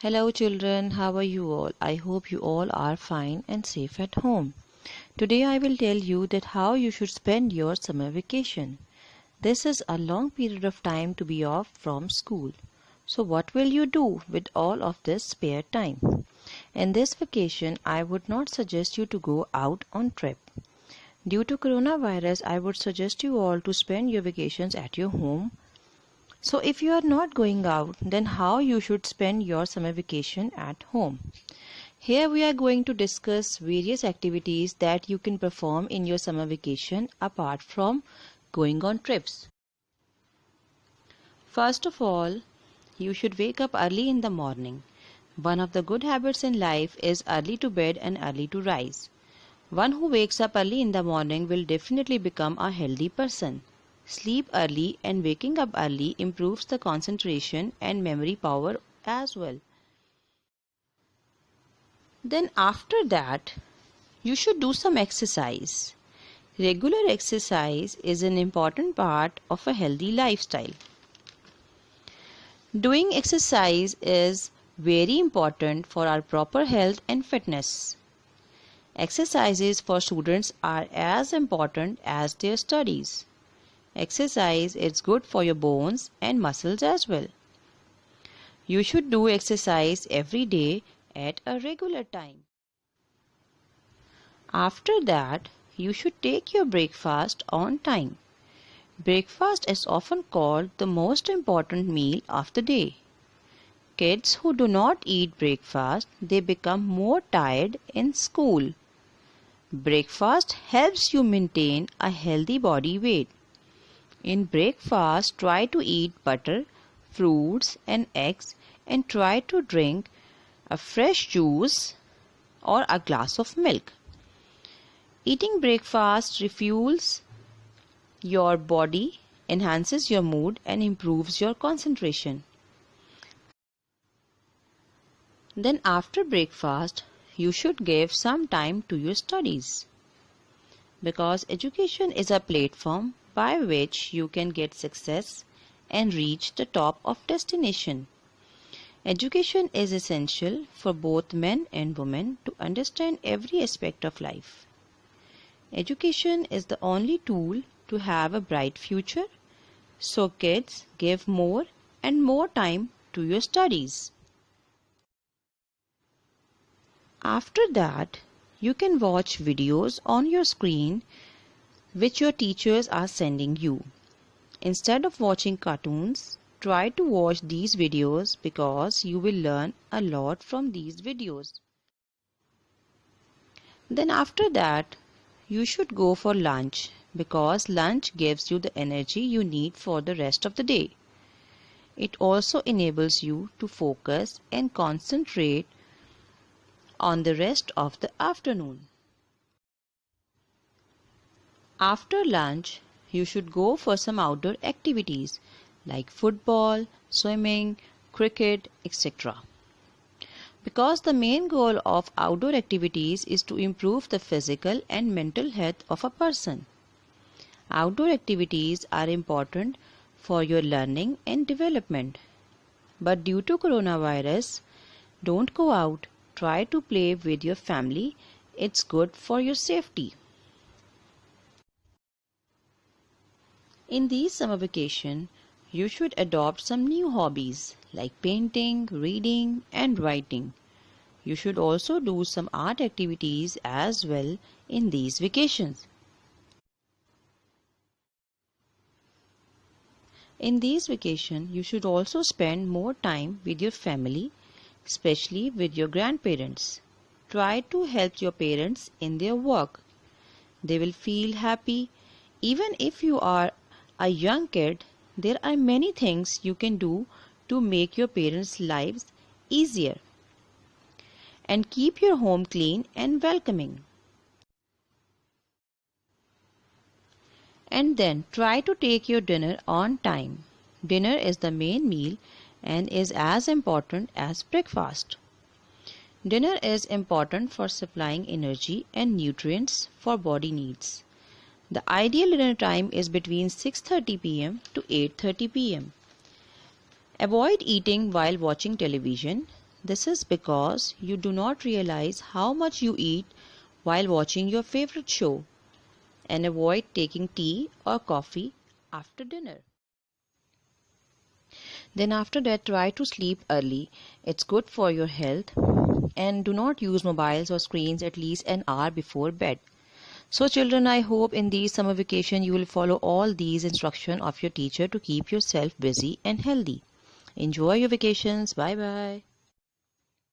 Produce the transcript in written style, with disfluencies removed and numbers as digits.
Hello children, how are you all? I hope you all are fine and safe at home. Today I will tell you that how you should spend your summer vacation. This is a long period of time to be off from school. So what will you do with all of this spare time? In this vacation, I would not suggest you to go out on trip. Due to coronavirus, I would suggest you all to spend your vacations at your home. So if you are not going out, then how you should spend your summer vacation at home? Here we are going to discuss various activities that you can perform in your summer vacation apart from going on trips. First of all, you should wake up early in the morning. One of the good habits in life is early to bed and early to rise. One who wakes up early in the morning will definitely become a healthy person. Sleep early and waking up early improves the concentration and memory power as well. Then after that, you should do some exercise. Regular exercise is an important part of a healthy lifestyle. Doing exercise is very important for our proper health and fitness. Exercises for students are as important as their studies. Exercise is good for your bones and muscles as well. You should do exercise every day at a regular time. After that, you should take your breakfast on time. Breakfast is often called the most important meal of the day. Kids who do not eat breakfast, they become more tired in school. Breakfast helps you maintain a healthy body weight. In breakfast, try to eat butter, fruits and eggs and try to drink a fresh juice or a glass of milk. Eating breakfast refuels your body, enhances your mood and improves your concentration. Then after breakfast, you should give some time to your studies. Because education is a platform by which you can get success and reach the top of destination. Education is essential for both men and women to understand every aspect of life. Education is the only tool to have a bright future, so kids, give more and more time to your studies. After that, you can watch videos on your screen which your teachers are sending you. Instead of watching cartoons, try to watch these videos because you will learn a lot from these videos. Then after that, you should go for lunch because lunch gives you the energy you need for the rest of the day. It also enables you to focus and concentrate on the rest of the afternoon. After lunch, you should go for some outdoor activities like football, swimming, cricket, etc. Because the main goal of outdoor activities is to improve the physical and mental health of a person. Outdoor activities are important for your learning and development. But due to coronavirus, don't go out. Try to play with your family. It's good for your safety. In these summer vacation, you should adopt some new hobbies like painting, reading and writing. You should also do some art activities as well in these vacations. In these vacations, you should also spend more time with your family, especially with your grandparents. Try to help your parents in their work. They will feel happy. Even if you are a young kid, there are many things you can do to make your parents' lives easier. And keep your home clean and welcoming. And then try to take your dinner on time. Dinner is the main meal and is as important as breakfast. Dinner is important for supplying energy and nutrients for body needs. The ideal dinner time is between 6:30 p.m. to 8:30 p.m. Avoid eating while watching television. This is because you do not realize how much you eat while watching your favorite show, and avoid taking tea or coffee after dinner. Then after that, try to sleep early. It's good for your health. And do not use mobiles or screens at least an hour before bed. So children, I hope in these summer vacation you will follow all these instructions of your teacher to keep yourself busy and healthy. Enjoy your vacations. Bye bye.